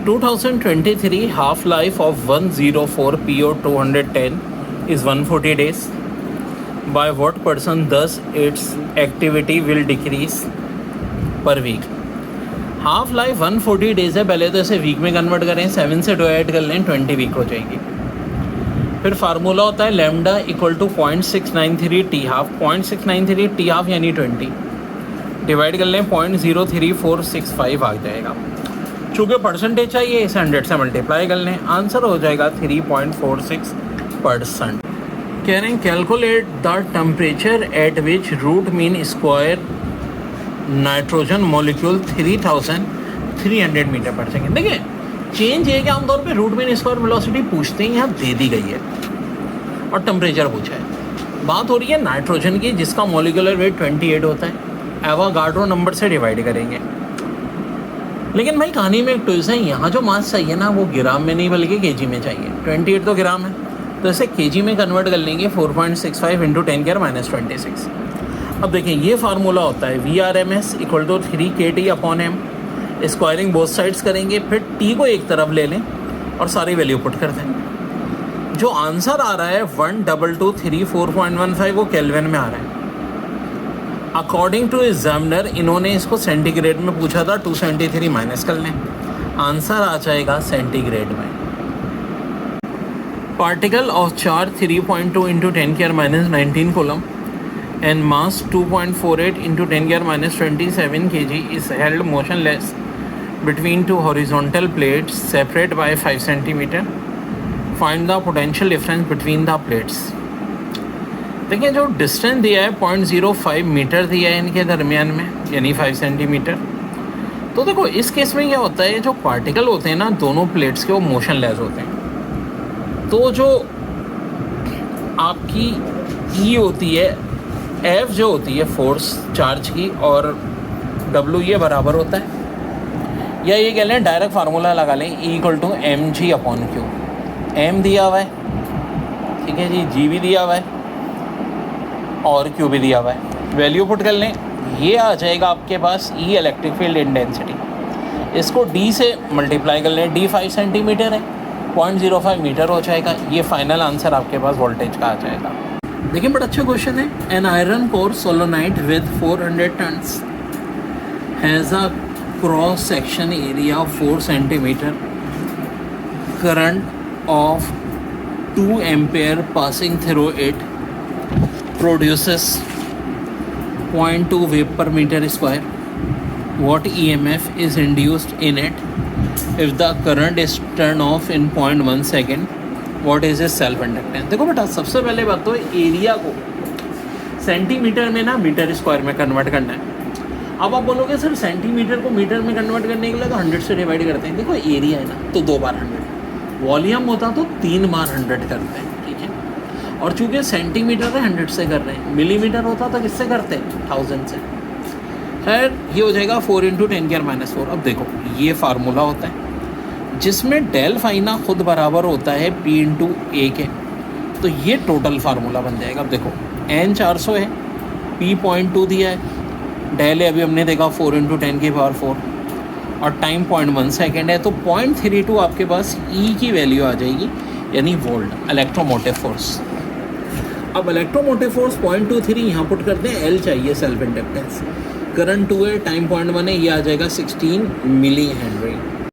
2023 half life of 104 PO210 is 140 days. By what person thus its activity will decrease per week? Half life 140 days है. पहले तो इसे week में convert करें, 7 से डिवाइड कर लें, 20 वीक हो जाएगी. फिर फार्मूला होता है lambda equal to 0.693 T half. 0.693 T half यानी 20 डिवाइड कर लें 0.03465 आ जाएगा. चूँकि परसेंटेज चाहिए इसे 100 से मल्टीप्लाई कर लें, आंसर हो जाएगा 3.46%. कह रहे हैं calculate the temperature at which root mean square nitrogen molecule 3300 metre पर सेकेंड. देखिए चेंज ये कि आमतौर पे रूट मीन स्क्वायर वेलोसिटी पूछते हैं, यहाँ दे दी गई है और टेम्परेचर पूछा है. बात हो रही है नाइट्रोजन की जिसका मॉलिक्यूलर वेट 28 होता है. एवोगाड्रो नंबर से डिवाइड करेंगे. लेकिन भाई कहानी में एक ट्विस्ट है, यहाँ जो मास चाहिए ना वो ग्राम में नहीं बल्कि केजी में चाहिए. 28 तो ग्राम है तो इसे केजी में कन्वर्ट कर लेंगे. 4.65 इंटू 10⁻26. अब देखें ये फार्मूला होता है VRMS equal to 3kT/m. Squaring both sides करेंगे, फिर T को एक तरफ ले लें और सारी वैल्यू पुट कर दें. जो आंसर आ रहा है 12234.15 वो केल्विन में आ रहा है. अकॉर्डिंग टू एग्जामिनर इन्होंने इसको सेंटीग्रेड में पूछा था. 273 माइनस कर लें, आंसर आ जाएगा सेंटीग्रेड में. Particle of charge 3.2 into 10⁻19 coulomb and mass 2.48 into 10⁻27 kg is held motionless between two horizontal plates separate by 5 cm. Find the potential difference between the plates. देखिए जो डिस्टेंस दिया है 0.05 मीटर दिया है इनके दरमियान में यानी 5 सेंटीमीटर. तो देखो इस केस में क्या होता है, जो पार्टिकल होते हैं ना दोनों प्लेट्स के वो मोशनलेस होते हैं. तो जो आपकी E होती है, F जो होती है फोर्स चार्ज की, और W ये बराबर होता है. या ये कह लें डायरेक्ट फार्मूला लगा लें E equal to mg/q. M दिया हुआ है, ठीक है जी, G भी दिया हुआ है और Q भी दिया हुआ है. वैल्यू पुट कर लें, ये आ जाएगा आपके पास E इलेक्ट्रिक फील्ड इंटेंसिटी. इसको D से मल्टीप्लाई कर लें, D 5 सेंटीमीटर है, 0.05 मीटर हो जाएगा. ये फाइनल आंसर आपके पास वोल्टेज का आ जाएगा. देखिए बड़ा अच्छा क्वेश्चन है. An iron core solenoid with 400 turns has a cross section area of 4 centimetre. Current of 2 ampere passing through it produces 0.2 वेव per metre square. What EMF is induced in it if the current is turned off in 0.1 second? What is its self inductance? देखो बेटा सबसे पहले बात तो area को centimetre में ना मीटर स्क्वायर में कन्वर्ट करना है. अब आप बोलोगे सर सेंटीमीटर को मीटर में कन्वर्ट करने के लिए तो 100 से डिवाइड करते हैं. देखो एरिया है ना तो 2 बार 100, वॉल्यूम होता तो 3 बार 100 करते हैं, ठीक है. और चूँकि सेंटीमीटर है 100 से कर रहे हैं, मिलीमीटर होता तो किससे करते हैं 1000 से. खैर ये हो जाएगा 4 इंटू 10⁻⁴. अब देखो ये फार्मूला होता है जिसमें डेल फाई ना खुद बराबर होता है P इंटू ए के. तो ये टोटल फार्मूला बन जाएगा. अब देखो N 400 है, P 0.2 दिया है, डेल है अभी हमने देखा 4 इंटू 10⁴ और टाइम 0.1 सेकेंड है. तो 0.32 आपके पास E की वैल्यू आ जाएगी यानी वोल्ट, इलेक्ट्रोमोटिव फोर्स. अब इलेक्ट्रोमोटिव फोर्स 0.23 यहाँ पुट करते हैं, L चाहिए सेल्फ इंडक्टेंस. करंट 2 है, टाइम 0.1 है, ये आ जाएगा 16 मिली हेनरी.